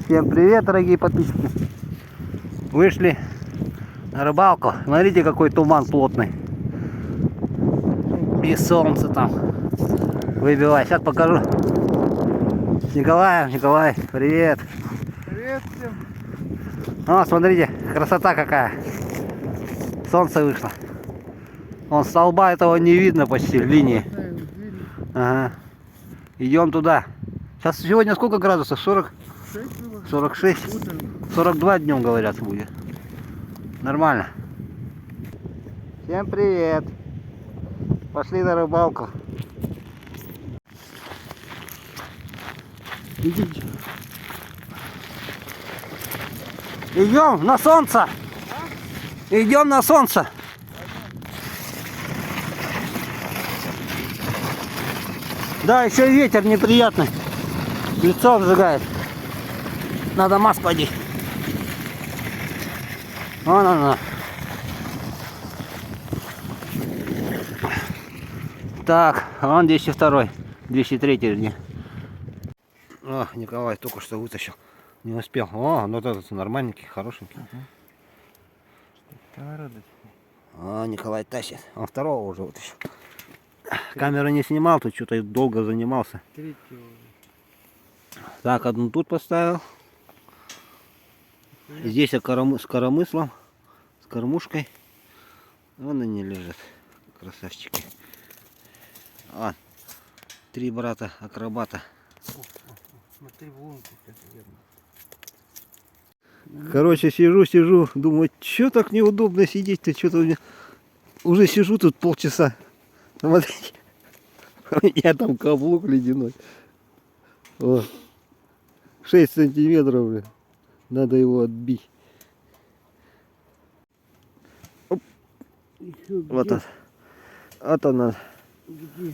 Всем привет, дорогие подписчики. Вышли на рыбалку. Смотрите, какой туман плотный. И солнце там выбивает. Сейчас покажу. Николай, привет. Привет всем. О, смотрите, красота какая. Солнце вышло. Вон столба этого не видно почти в линии. Ага. Идем туда. Сейчас сегодня сколько градусов? 40? 46? 42 днем, говорят, будет. Нормально. Всем привет. Пошли на рыбалку. Идите. Идем на солнце. Идем на солнце. Да, еще и ветер неприятный. Лицо обжигает. Надо маску одеть. Вон она. Так, вон 202, 203 вернее. О, Николай только что вытащил. Не успел. О, ну вот этот нормальненький, хорошенький. О, Николай тащит. Он второго уже вытащил. Камеру не снимал, тут что-то долго занимался. Так, одну тут поставил. Здесь с коромыслом, с кормушкой. Вон они лежат, красавчики. А, 3 брата акробата. Смотри, вон как верно. Короче, сижу, думаю, что так неудобно сидеть-то, что-то у меня... Уже сижу тут полчаса. Смотрите, у меня там каблук ледяной. О, 6 сантиметров, блин. Надо его отбить. Оп. Вот он. Вот он.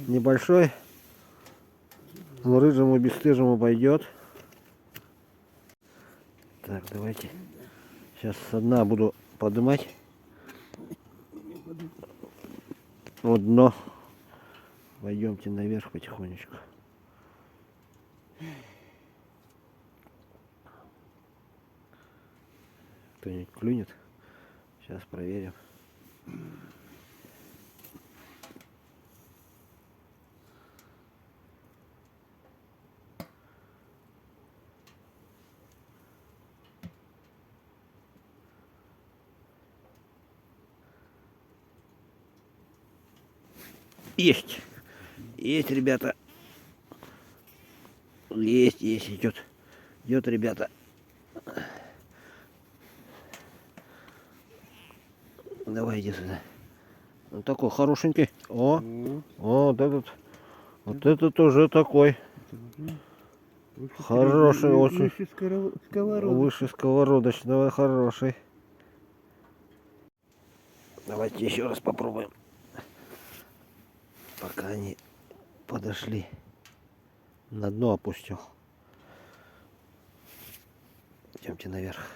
Небольшой. Но рыжему, бесстыжему пойдет. Так, давайте. Сейчас со дна буду поднимать. Вот дно. Пойдемте наверх потихонечку. Кто-нибудь клюнет? Сейчас проверим. Есть. Есть, ребята. Есть, идет. Идет, ребята. Давай, иди сюда. Вот такой хорошенький. О, вот этот. Вот этот уже такой. Хороший очень. Выше сковородочного, хороший. Давайте еще раз попробуем. Пока они подошли. На дно опустил. Идемте наверх.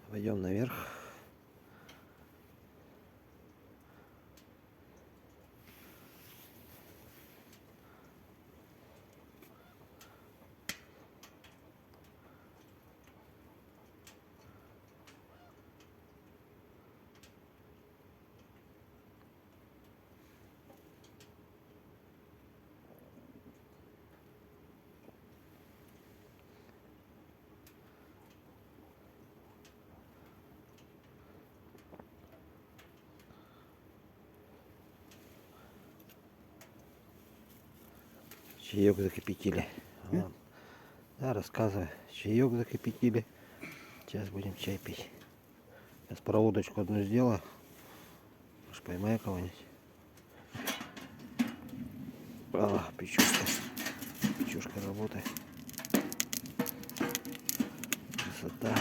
Пойдем наверх. Чаек закипятили. Вот. Да, рассказываю. Чаек закипятили. Сейчас будем чай пить. Сейчас проводочку одну сделаю. Может, поймаю кого-нибудь. Печушка. Печушка работает. Да.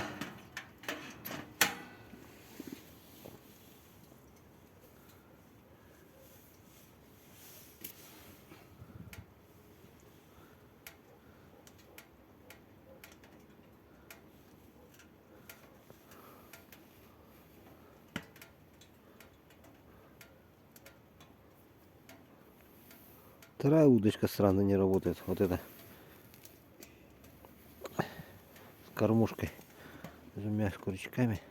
Вторая удочка странно не работает. Вот это. С кормушкой. С двумя крючками.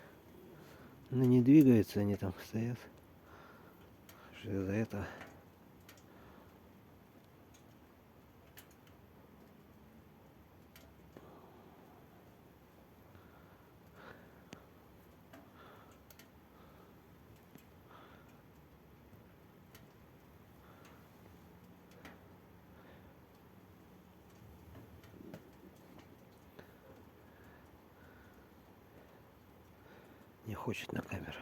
Но не двигаются, они там стоят. Что из-за этого? Не хочет на камеру.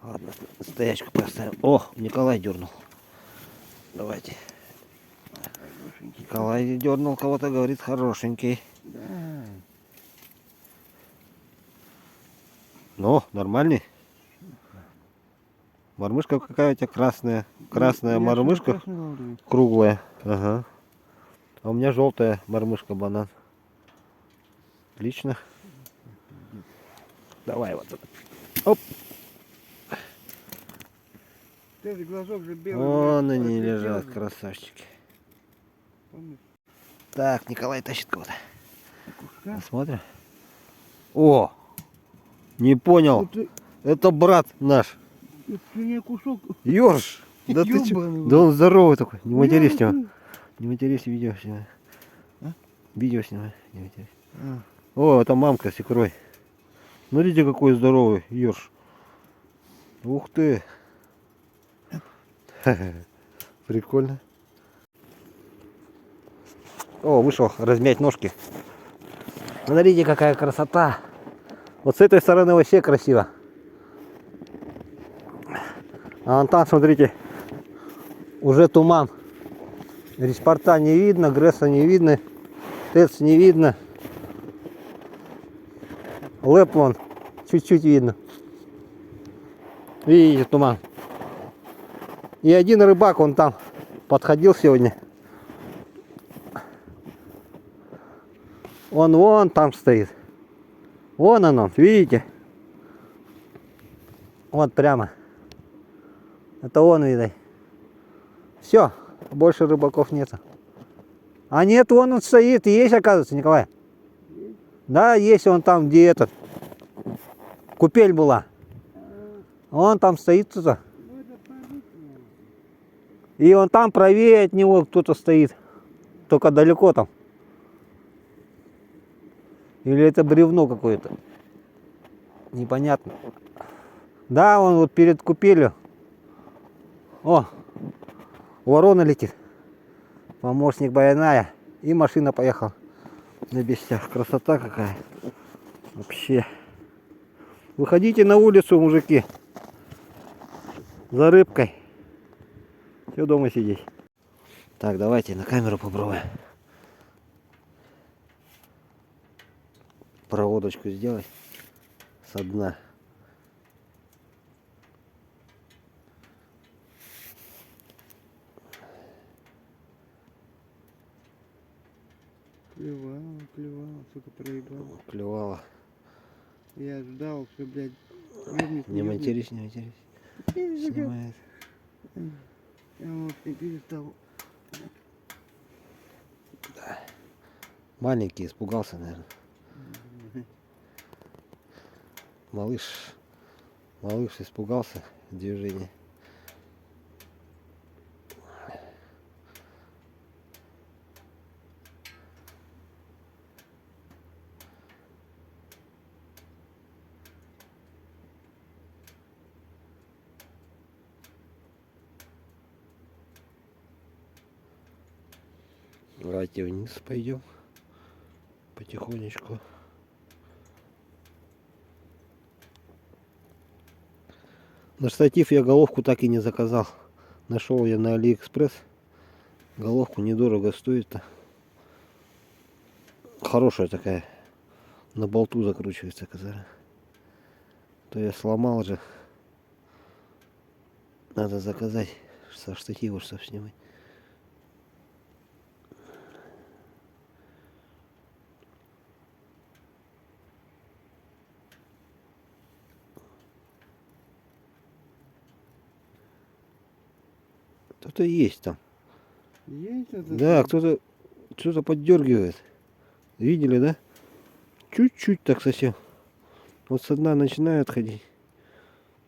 Ладно, стоячку поставим. О, Николай дернул. Давайте. Николай дернул кого-то, говорит, хорошенький. Да. Ну, нормальный. Мормышка какая у тебя красная. Красная Я мормышка, красный ловлю. круглая. Ага. А у меня желтая мормышка банан. Отлично. Давай вот это. Оп. Ты глазок же белый. Вон блядь, они отлетел лежат, же. красавчики. Помнишь? Так, Николай тащит кого-то. Куска? Посмотрим. О! Не понял. Вот Это брат наш. это не кусок. Ёрш. Да ты чё? Ёбаный, Да он здоровый такой. Не матерись с Бля, него. Не матерись, видео снимай. А? Видео снимай. Не матерись. А, О, это мамка с икрой. Смотрите, какой здоровый ёрш. Ух ты. Прикольно. О, вышел размять ножки. Смотрите, какая красота. Вот с этой стороны вообще красиво. А вон там, смотрите, уже туман. Респорта не видно, Гресса не видно, ТЭЦ не видно. Лэп вон чуть-чуть видно. Видите, туман. И один рыбак, он там подходил сегодня. Он вон там стоит. Вон он, видите? Вот прямо. Это он, видать. Все, больше рыбаков нету. А нет, вон он стоит. Есть, оказывается, Николай. Да, есть он там, где этот. Купель была. Он там стоит кто-то. И он там правее от него кто-то стоит. Только далеко там. Или это бревно какое-то. Непонятно. Да, он вот перед купелью. О, ворона летит. Помощник Баяная. И машина поехала. На бестях. Красота какая. Вообще. Выходите на улицу, мужики. За рыбкой. Все дома сидеть. Так, давайте на камеру попробуем. Проводочку сделать со дна. Клевала, сука, проебала. Клевала. Я ждал, что, блядь, Не матерись, не матерись. Снимает. Я вот и перестал. Да. Маленький испугался, наверное. Малыш испугался движения. Давайте вниз пойдем потихонечку. На штатив я головку так и не заказал. Нашел я на Алиэкспресс. Головку недорого стоит-то. Хорошая такая. На болту закручивается козыра. То я сломал же. Надо заказать со штатива, чтобы снимать. Кто-то есть там. Есть это? Да, кто-то что-то поддергивает. Видели, да? Чуть-чуть так совсем. Вот со дна начинает ходить.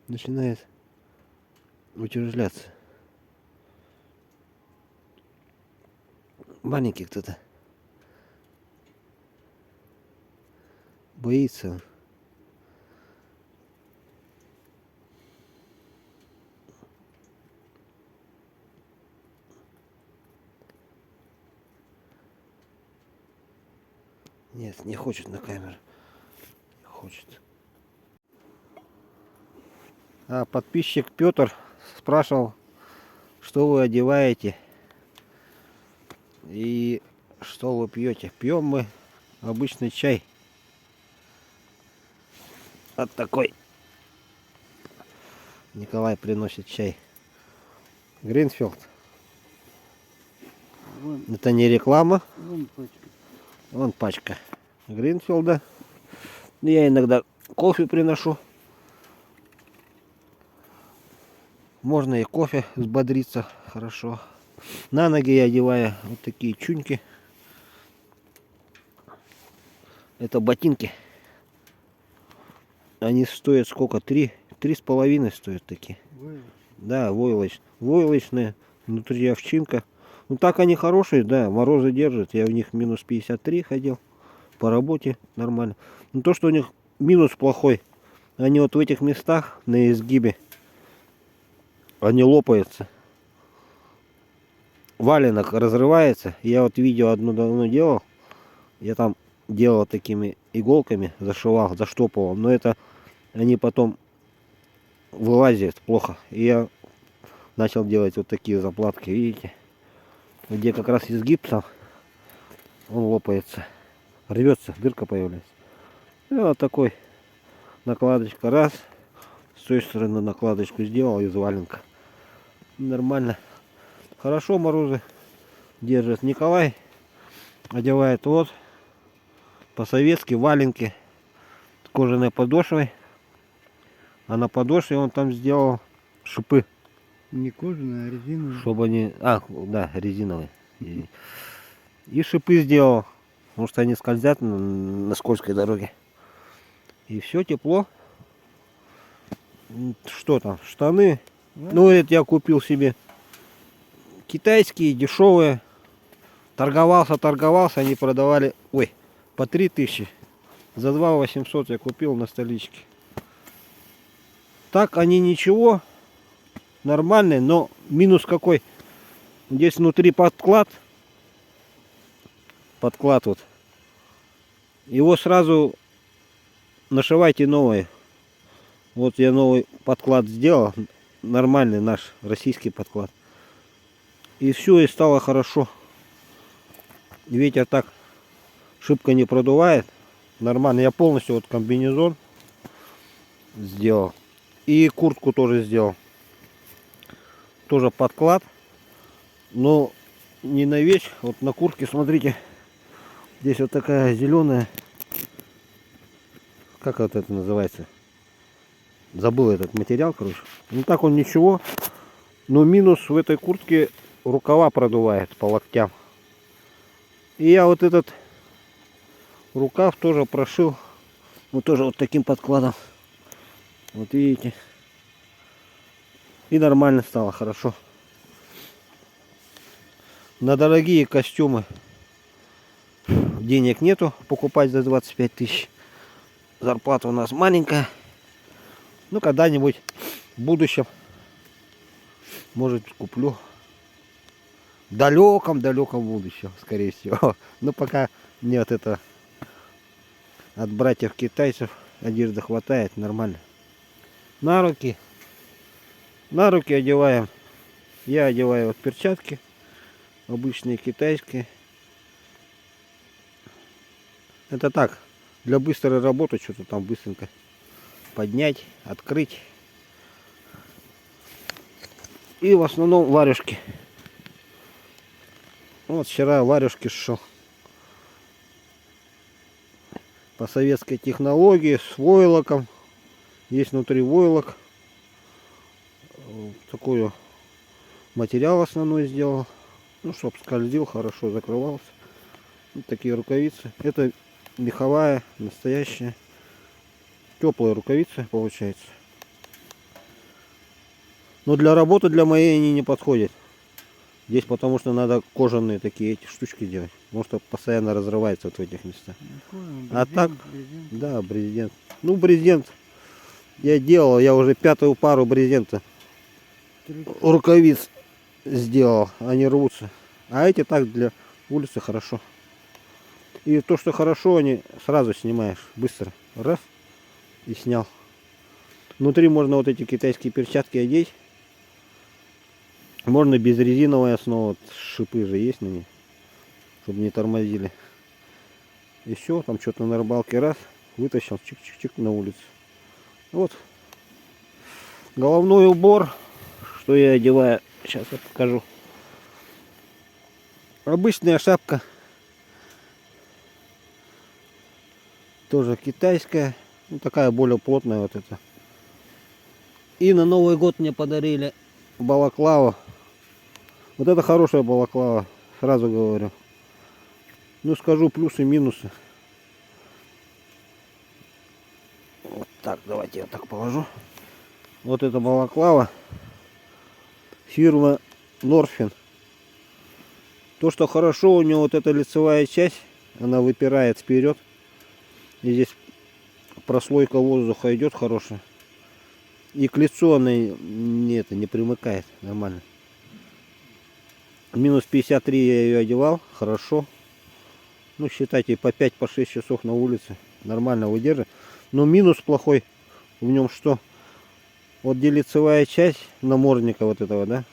Начинает утяжеляться. Маленький кто-то. Боится он. Нет, не хочет на камеру. Не хочет. А подписчик Петр спрашивал, что вы одеваете и что вы пьете. Пьем мы обычный чай. Вот такой. Николай приносит чай. Гринфилд. Вон, Это не реклама. вон пачка. Вон пачка Гринфилда. Я иногда кофе приношу. Можно и кофе взбодриться хорошо. На ноги я одеваю вот такие чуньки. Это ботинки. Они стоят сколько? 3,5 стоят такие. Вон. Да, войлочные. Внутри овчинка. Ну так они хорошие, да, морозы держат. Я в них минус 53 ходил. По работе нормально. Но то, что у них минус плохой. Они вот в этих местах на изгибе. Они лопаются. Валенок разрывается. Я вот видео одно давно делал. Я там делал такими иголками, зашивал, заштопывал. Но это они потом вылазят плохо. И я начал делать вот такие заплатки, видите? Где как раз изгиб там, он лопается. Рвется, дырка появляется. И вот такой накладочка. Раз. С той стороны накладочку сделал из валенка. Нормально. Хорошо морозы держит. Николай одевает вот по-советски валенки с кожаной подошвой. А на подошве он там сделал шипы. Не кожаная, а резиновая. Чтобы они... А, да, резиновые. И шипы сделал. Потому что они скользят на скользкой дороге. И все, тепло. Что там? Штаны. Ну, это я купил себе китайские, дешевые. Торговался, они продавали, ой, по 3000. За 2800 я купил на столичке. Так они ничего, нормальные, но минус какой? Здесь внутри подклад. Подклад вот. Его сразу нашивайте новые. Вот я новый подклад сделал. Нормальный наш российский подклад. И все, и стало хорошо. Ветер так шибко не продувает. Нормально. Я полностью вот комбинезон сделал. И куртку тоже сделал. Тоже подклад. Но не на вещь. Вот на куртке, смотрите. Здесь вот такая зеленая. Как вот это называется? Забыл этот материал, короче. Ну так он ничего. Но минус в этой куртке, рукава продувает по локтям. И я вот этот рукав тоже прошил. Ну тоже вот таким подкладом. Вот видите. И нормально стало, хорошо. На дорогие костюмы денег нету покупать за 25 тысяч. Зарплата у нас маленькая. Ну, когда-нибудь в будущем, может, куплю. В далеком будущем, скорее всего. Но пока нет этого. От братьев китайцев одежды хватает, нормально. На руки одеваем. Я одеваю вот перчатки. Обычные китайские. Это так, Для быстрой работы что-то там быстренько поднять, открыть. И в основном варежки. Вот вчера варежки шел. По советской технологии с войлоком. Есть внутри войлок. Такой материал основной сделал. Ну, чтоб скользил, хорошо закрывался. Вот такие рукавицы. Это меховая, настоящая. Теплая рукавица получается. Но для работы для моей они не подходят. Здесь потому что надо кожаные такие эти штучки делать. Потому что постоянно разрывается вот в этих местах. А так, да, брезент. Ну, брезент я делал, я уже 5-ю пару брезента рукавиц сделал, они рвутся. А эти так для улицы хорошо. И то, что хорошо, они сразу снимаешь быстро. Раз и снял. Внутри можно вот эти китайские перчатки одеть. Можно без резиновой основы. Вот шипы же есть на ней, чтобы не тормозили. И все, там что-то на рыбалке раз, вытащил, чик-чик-чик на улицу. Вот. Головной убор, что я одеваю, сейчас я покажу. Обычная шапка. Тоже китайская. Ну, такая более плотная вот эта. И на Новый год мне подарили балаклава. Вот это хорошая балаклава, сразу говорю. Ну, скажу плюсы и минусы. Вот так, давайте я так положу. Вот это балаклава. Фирма Норфин. То, что хорошо, у него вот эта лицевая часть, она выпирает вперед. И здесь прослойка воздуха идет хорошая. И к лицу она не примыкает нормально. Минус 53 я ее одевал, хорошо. Ну, считайте, по 5-6 часов на улице нормально выдержит. Но минус плохой в нем что? Вот где лицевая часть намордника вот этого, да?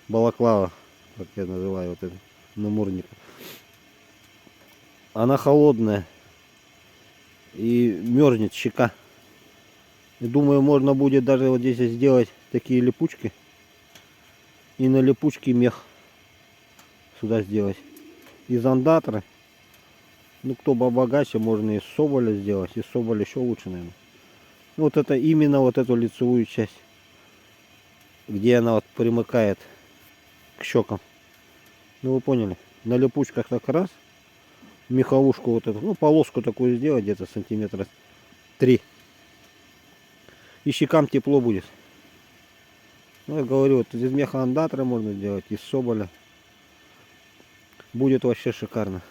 Балаклава, как я называю вот это, намордника. Она холодная. И мерзнет щека. И думаю, можно будет даже вот здесь сделать такие липучки. И на липучке мех сюда сделать. Из андатра. Ну, кто побогаче, можно из соболя сделать. Из соболя еще лучше, наверное. Вот это именно вот эту лицевую часть. Где она вот примыкает к щекам. Ну, вы поняли. На липучках так раз. Меховушку вот эту. Ну, полоску такую сделать. Где-то сантиметра 3. И щекам тепло будет. Ну, я говорю, вот из меха андатра можно сделать. Из соболя. Будет вообще шикарно.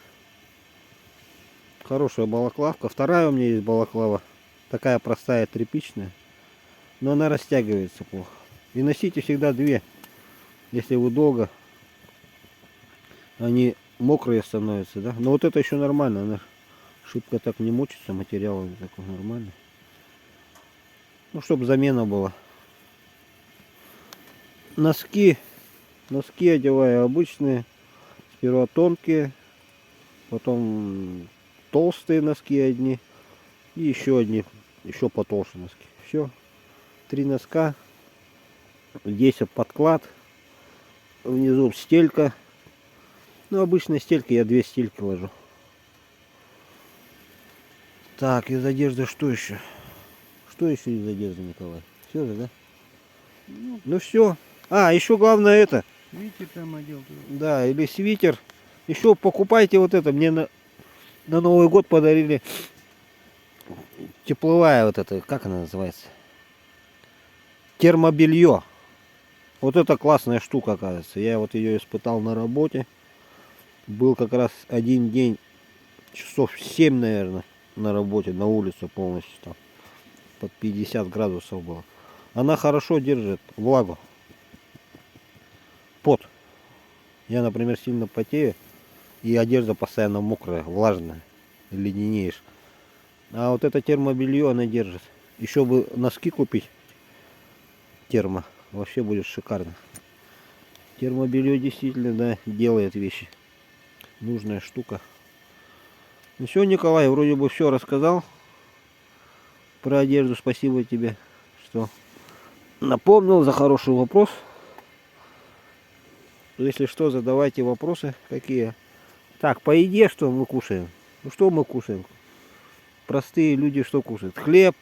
Хорошая балаклавка. Вторая у меня есть балаклава. Такая простая, тряпичная. Но она растягивается плохо. И носите всегда две. Если вы долго, они мокрые становятся, да. Но вот это еще нормально. Она шибко так не мучится. Материал такой нормальный. Ну, чтобы замена была. Носки. Носки одеваю обычные. Сперва тонкие. Потом толстые носки одни. И еще одни. Еще потолще носки. Все. 3 носка. Здесь подклад. Внизу стелька. Ну, обычная стелька. Я 2 стельки ложу. Так, из одежды что еще? Что еще из одежды, Николай? Все же, да? Ну все. А, еще главное это. Видите, там одел. Да, или свитер. Еще покупайте вот это. Мне на Новый год подарили тепловая вот это. Как она называется? Термобелье. Вот это классная штука, оказывается. Я вот ее испытал на работе. Был как раз один день, часов 7, наверное, на работе, на улице полностью там. Под 50 градусов было. Она хорошо держит влагу. Пот. Я, например, сильно потею. И одежда постоянно мокрая, влажная. Леденеешь. А вот это термобелье она держит. Еще бы носки купить. Термо. Вообще будет шикарно. Термобелье действительно, да, делает вещи. Нужная штука. Ну все, Николай, вроде бы все рассказал про одежду. Спасибо тебе, что напомнил за хороший вопрос. Если что, задавайте вопросы какие. Так, по еде что мы кушаем? Ну что мы кушаем? Простые люди что кушают? Хлеб,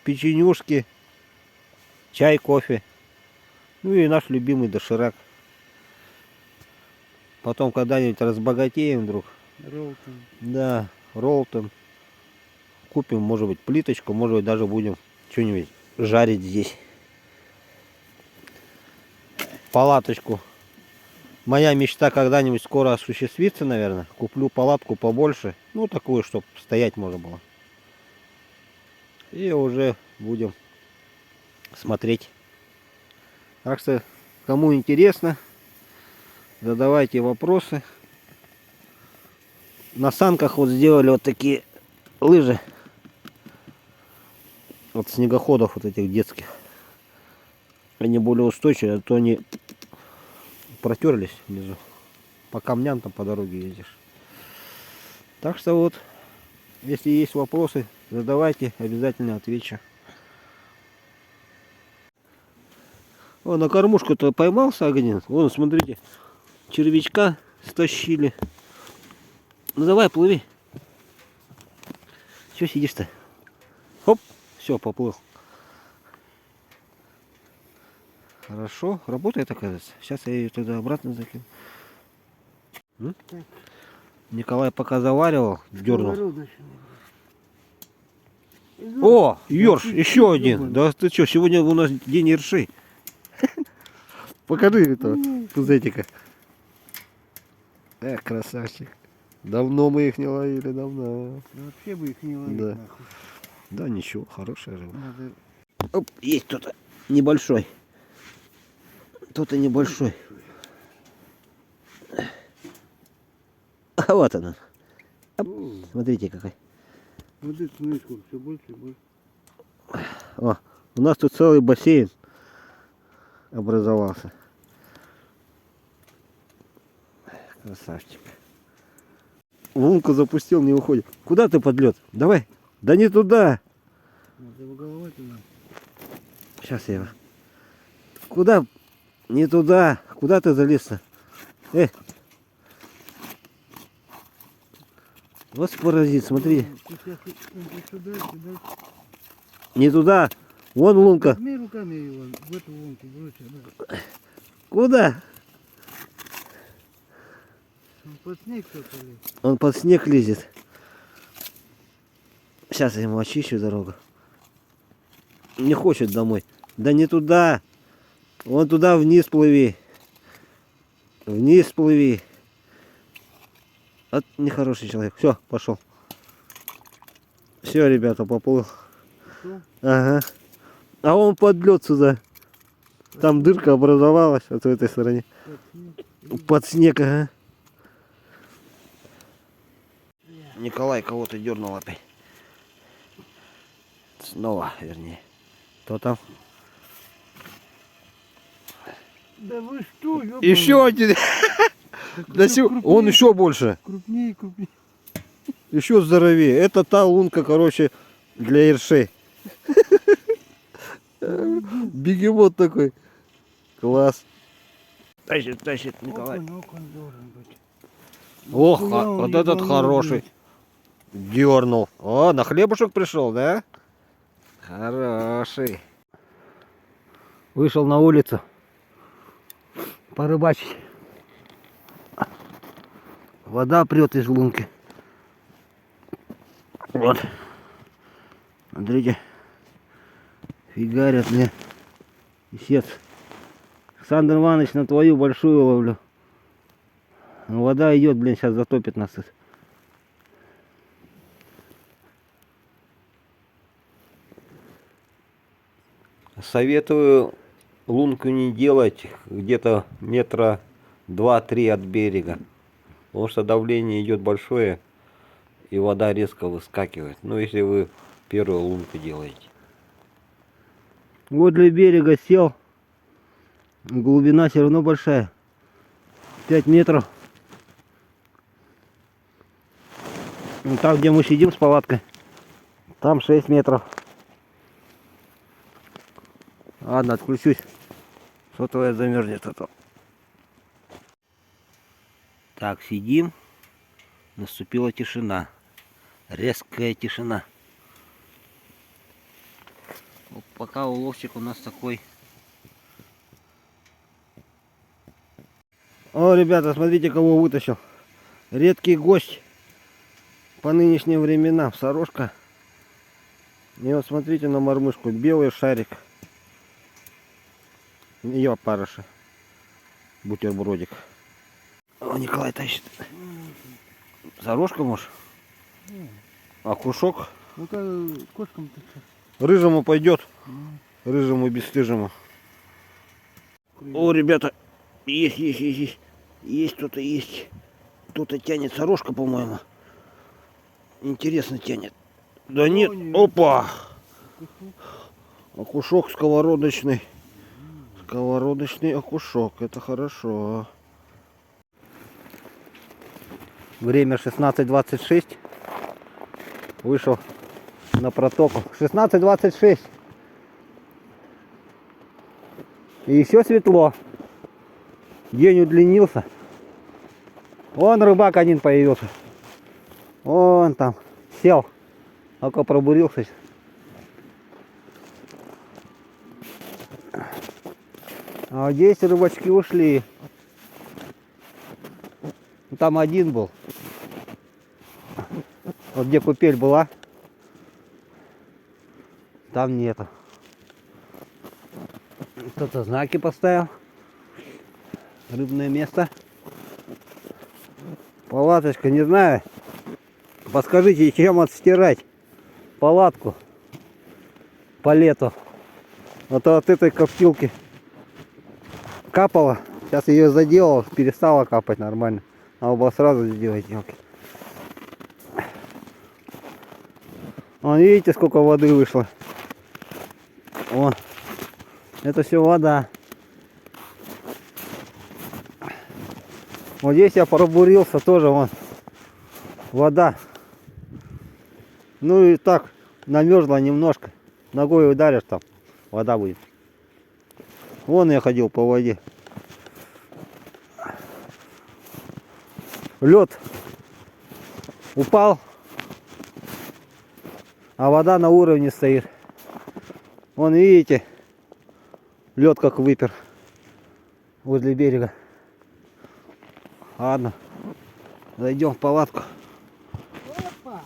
печенюшки, чай, кофе. Ну и наш любимый доширак. Потом когда-нибудь разбогатеем вдруг. Ролтон. Да, Ролтон. Купим, может быть, плиточку, может быть, даже будем что-нибудь жарить здесь. Палаточку. Моя мечта когда-нибудь скоро осуществится, наверное. Куплю палатку побольше. Ну, такую, чтобы стоять можно было. И уже будем смотреть. Так что, кому интересно, задавайте вопросы. На санках вот сделали вот такие лыжи. От снегоходов вот этих детских. Они более устойчивые, а то они протерлись внизу. По камням там по дороге ездишь. Так что вот, если есть вопросы, задавайте, обязательно отвечу. О, на кормушку-то поймался один. Вон, смотрите, червячка стащили. Ну давай, плыви. Че сидишь-то? Хоп, все, поплыл. Хорошо, работает, оказывается. Сейчас я ее тогда обратно закину. Николай пока заваривал, дернул. О, ёрш, еще один. Да ты что, сегодня у нас день ерши. Покажи этого пузетика. Эх, красавчик. Давно мы их не ловили, давно. Да вообще бы их не ловить, Да. нахуй. Да ничего, хорошая рыба. Надо... Оп, есть кто-то небольшой. Кто-то небольшой. А вот она. Оп, смотрите какой. Вот это, смотри, сколько, все больше и больше. О, у нас тут целый бассейн образовался. Красавчик. Лунку запустил, не уходит. Куда ты под лед? Давай. Да не туда. Надо его головой туда. Сейчас я его. Куда? Не туда. Куда ты залез-то? Вот паразит, смотри. Ты сейчас сюда, сюда. Не туда. Вон лунка. Возьми руками его в эту лунку, брось, да. Куда? Он под снег кто-то лез. Он под снег лезет. Сейчас я ему очищу дорогу. Не хочет домой. Да не туда. Вон туда вниз плыви. Вниз плыви. Вот нехороший человек. Все, пошел. Все, ребята, поплыл. Что? Ага. А он под лед сюда. Там дырка образовалась вот в этой стороне. Под снег. Под снег, ага. Николай кого-то дернул опять. Снова, вернее. Кто там? Да вы что, ёбаный? Еще один. Да он еще больше. Крупнее, крупнее. Еще здоровее. Это та лунка, короче, для ершей. Бегемот такой. Класс. Тащит, Николай. Окунь должен быть. Ох, Нихуя он вот этот ебаный, хороший. Дернул. О, на хлебушек пришел, да? Хороший. Вышел на улицу. Порыбачить. Вода прет из лунки. Вот. Смотрите. Фигарят мне. Писец. Александр Иванович, на твою большую ловлю. Ну, вода идет, блин, сейчас затопит нас тут. Советую лунку не делать где-то метра 2-3 от берега. Потому что давление идет большое и вода резко выскакивает. Ну, если вы первую лунку делаете. Вот для берега сел. Глубина все равно большая. 5 метров. Ну, там, где мы сидим с палаткой, там 6 метров. Ладно, отключусь. Сотовая замерзнет, а то. Так, сидим. Наступила тишина. Резкая тишина. Вот пока уловчик у нас такой. О, ребята, смотрите, кого вытащил. Редкий гость по нынешним временам. Сорожка. И вот смотрите на мормышку. Белый шарик. Ее опарыша. Бутербродик. О, Николай тащит. Сорожка, может? А кушок? Ну то кошкам-то Рыжему пойдет. Рыжему бесстыжему. О, ребята. Есть. Есть кто-то есть. Кто-то тянет. Сорожка, по-моему. Интересно тянет. Да нет. Опа. Окушок сковородочный. Сковородочный окушок. Это хорошо. Время 16:26. Вышел на протоку. 16:26. И еще светло. День удлинился. Вон рыбак один появился. Вон там. Сел. Только пробурился. А вот здесь рыбачки ушли. Там один был. Вот где купель была. Там нету. Кто-то знаки поставил. Рыбное место. Палаточка, не знаю. Подскажите, чем отстирать палатку по лету. Вот от этой коптилки капала. Сейчас ее заделал, перестала капать нормально. Надо было сразу сделать елки. Вон, видите, сколько воды вышло. Вон. Это все вода. Вот здесь я пробурился тоже, вон. Вода. Ну и так, намерзла немножко. Ногой ударишь, там вода будет. Вон я ходил по воде. Лед упал, а вода на уровне стоит. Вон, видите, лед как выпер возле берега. Ладно, зайдем в палатку. Опа!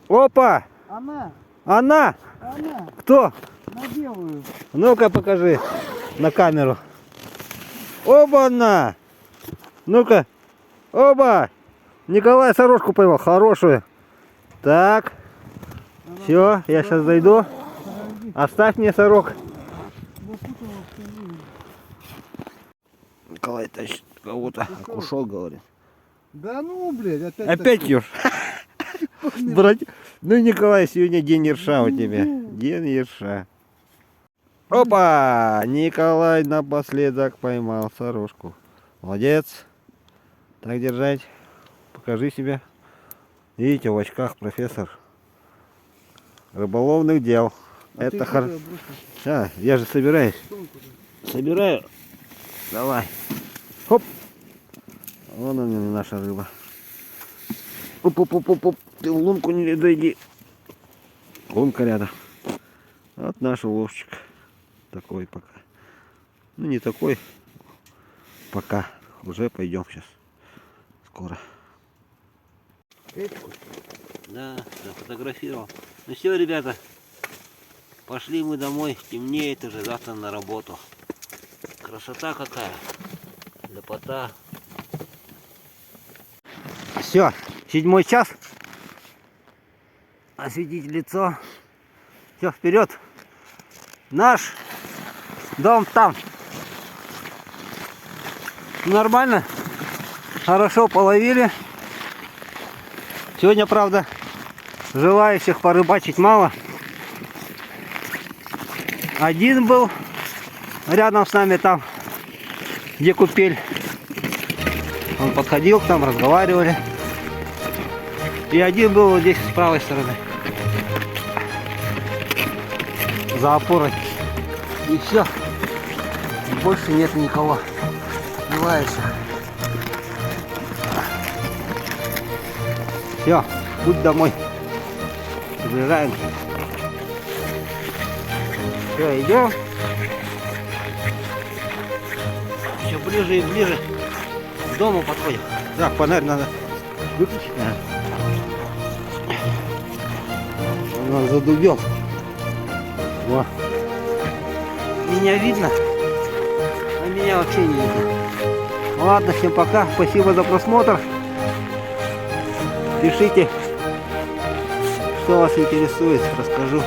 Опа! Она! Она! Она! Кто? На белую! Ну-ка покажи на камеру. Оба-на! Ну-ка. Оба! Николай сорожку поймал. Хорошую. Так. Все, я сейчас зайду. Оставь мне сорок. Николай тащит кого-то. Окушок, говорит. Да ну, блядь, Опять ешь. Брать. Ну, Николай, сегодня день ерша у тебя. День ерша. Опа! Николай напоследок поймал сорожку. Молодец. Так держать. Покажи себя. Видите, в очках профессор рыболовных дел. Это хорошо. Я же собираюсь. Собираю. Давай. Хоп. Вон она, наша рыба. Оп-оп-оп-оп. Ты в лунку не дойди. Лунка рядом. Вот наш уловчик. Такой пока. Ну не такой. Пока. Уже пойдем сейчас. Скоро. Да, зафотографировал. Ну все, ребята. Пошли мы домой. Темнеет уже, завтра на работу. Красота какая. Лепота. Все, 7 час. Осветить лицо. Все, вперед. Наш дом там. Нормально. Хорошо половили. Сегодня, правда, желающих порыбачить мало. Один был рядом с нами там, где купель. Он подходил к нам, разговаривали. И один был вот здесь с правой стороны. За опорой. И все. Больше нет никого. Желающих. Все, путь домой. Приближаем. Все, идем. Все ближе и ближе к дому подходим. Так, фонарь надо выключить, наверное. Он задубел. Во. Меня видно, а меня вообще не видно. Ладно, всем пока. Спасибо за просмотр. Пишите, что вас интересует, расскажу.